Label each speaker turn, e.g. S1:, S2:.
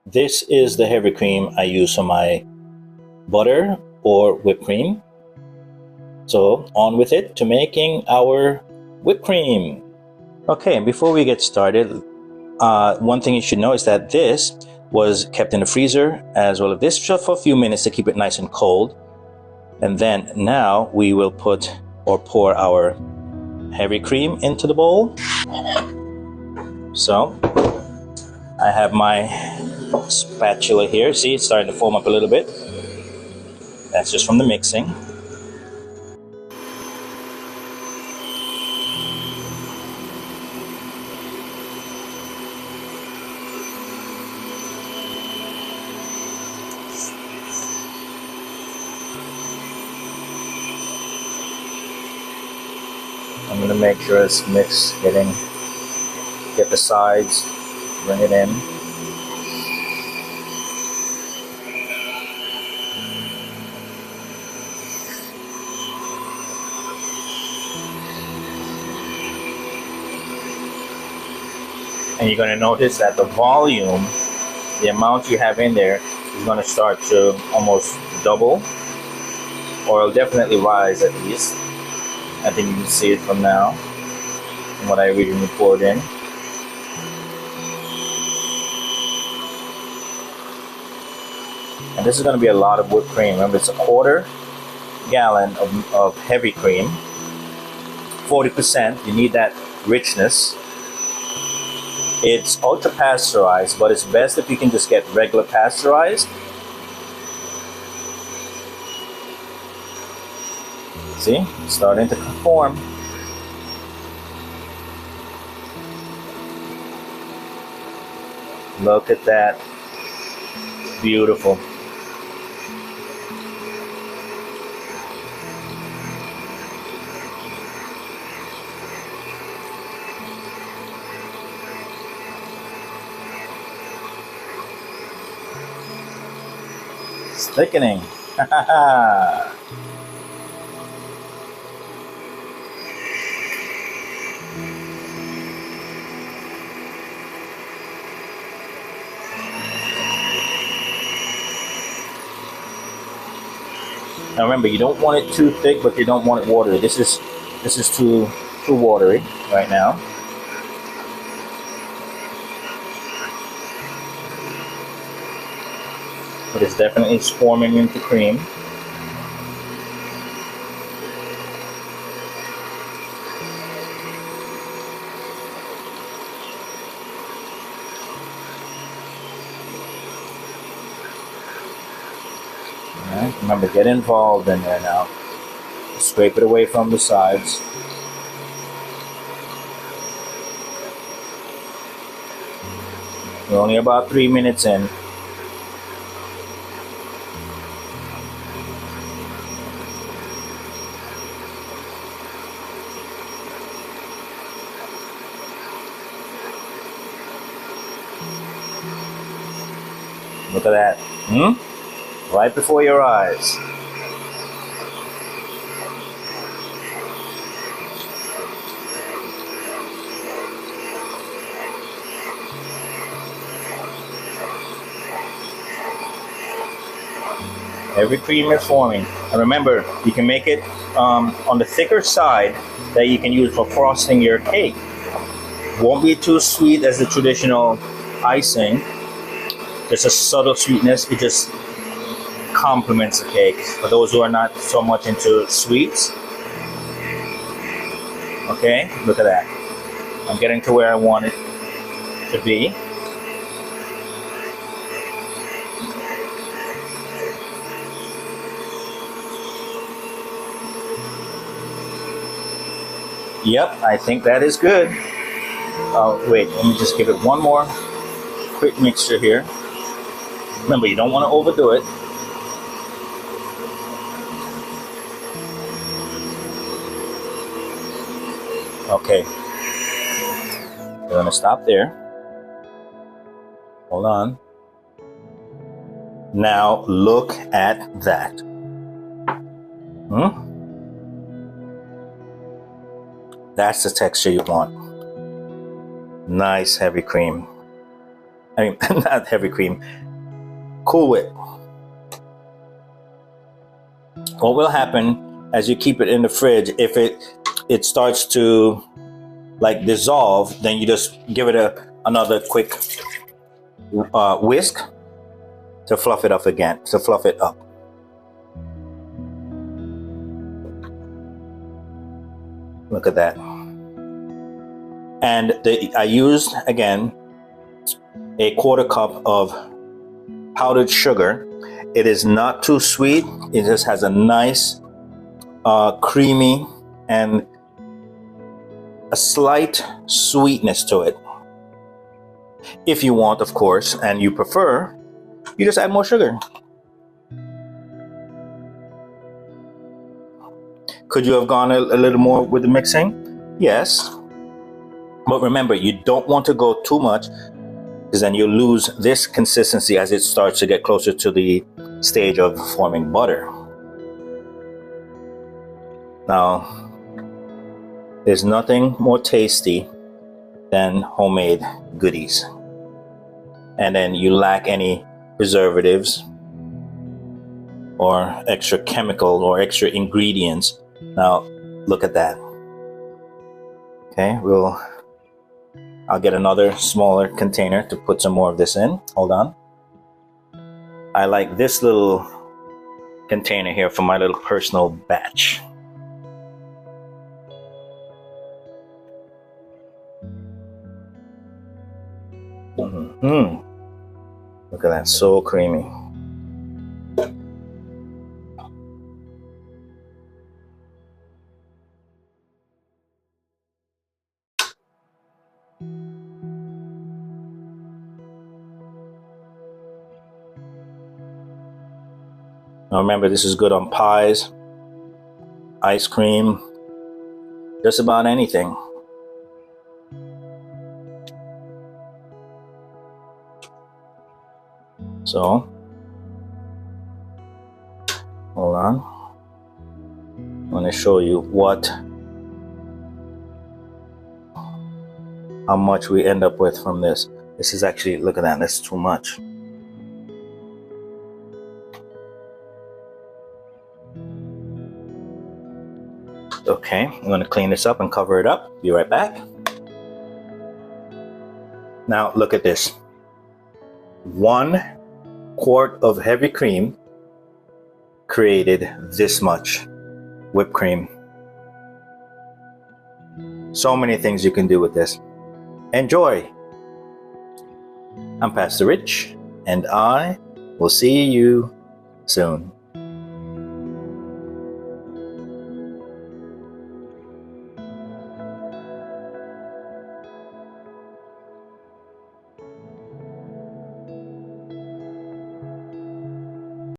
S1: This is the heavy cream I use for my butter or whipped cream. So on with it to making our whipped cream. Okay, before we get started, one thing you should know is that this was kept in the freezer as well as this just for a few minutes to keep it nice and cold. And then now we will put or pour our heavy cream into the bowl. So I have my spatula here. See, it's starting to foam up a little bit. That's just from the mixing. I'm going to make sure it's mixed, get the sides, bring it in. And you're going to notice that the volume, the amount you have in there, is going to start to almost double, or it'll definitely rise at least. I think you can see it from now, from what I originally poured in. And this is going to be a lot of whipped cream. Remember, it's a quarter gallon of heavy cream. 40%, you need that richness. It's ultra pasteurized, but it's best if you can just get regular pasteurized. See, it's starting to form. Look at that. Beautiful. It's thickening. Now remember, you don't want it too thick, but you don't want it watery. This is too watery right now. But it's definitely forming into cream. Alright, remember, get involved in there now. Scrape it away from the sides. We're only about 3 minutes in. Look at that. Right before your eyes. Every cream is forming. And remember, you can make it on the thicker side that you can use for frosting your cake. Won't be too sweet as the traditional icing. There's a subtle sweetness. It just complements the cake. For those who are not so much into sweets. Okay, look at that. I'm getting to where I want it to be. Yep, I think that is good. Wait, let me just give it one more quick mixture here. Remember, you don't want to overdo it. Okay, we're going to stop there. Hold on. Now look at that. That's the texture you want. Nice heavy cream. I mean, not heavy cream, Cool Whip. What will happen as you keep it in the fridge, if it starts to like dissolve, then you just give it another quick whisk to fluff it up again, to fluff it up. Look at that. And I used, again, a 1/4 cup of powdered sugar. It is not too sweet. It just has a nice creamy and a slight sweetness to it. If you want, of course, and you prefer, you just add more sugar. Could you have gone a little more with the mixing? Yes. But remember, you don't want to go too much, because then you lose this consistency as it starts to get closer to the stage of forming butter. Now, there's nothing more tasty than homemade goodies. And then you lack any preservatives or extra chemical or extra ingredients. Now, look at that. Okay, I'll get another smaller container to put some more of this in. Hold on. I like this little container here for my little personal batch. Look at that, so creamy. Now remember, this is good on pies, ice cream, just about anything. So, hold on. I'm going to show you how much we end up with from this. This is actually, look at that, that's too much. Okay, I'm going to clean this up and cover it up. Be right back. Now look at this. 1 quart of heavy cream created this much whipped cream. So many things you can do with this. Enjoy! I'm Pastor Rich, and I will see you soon.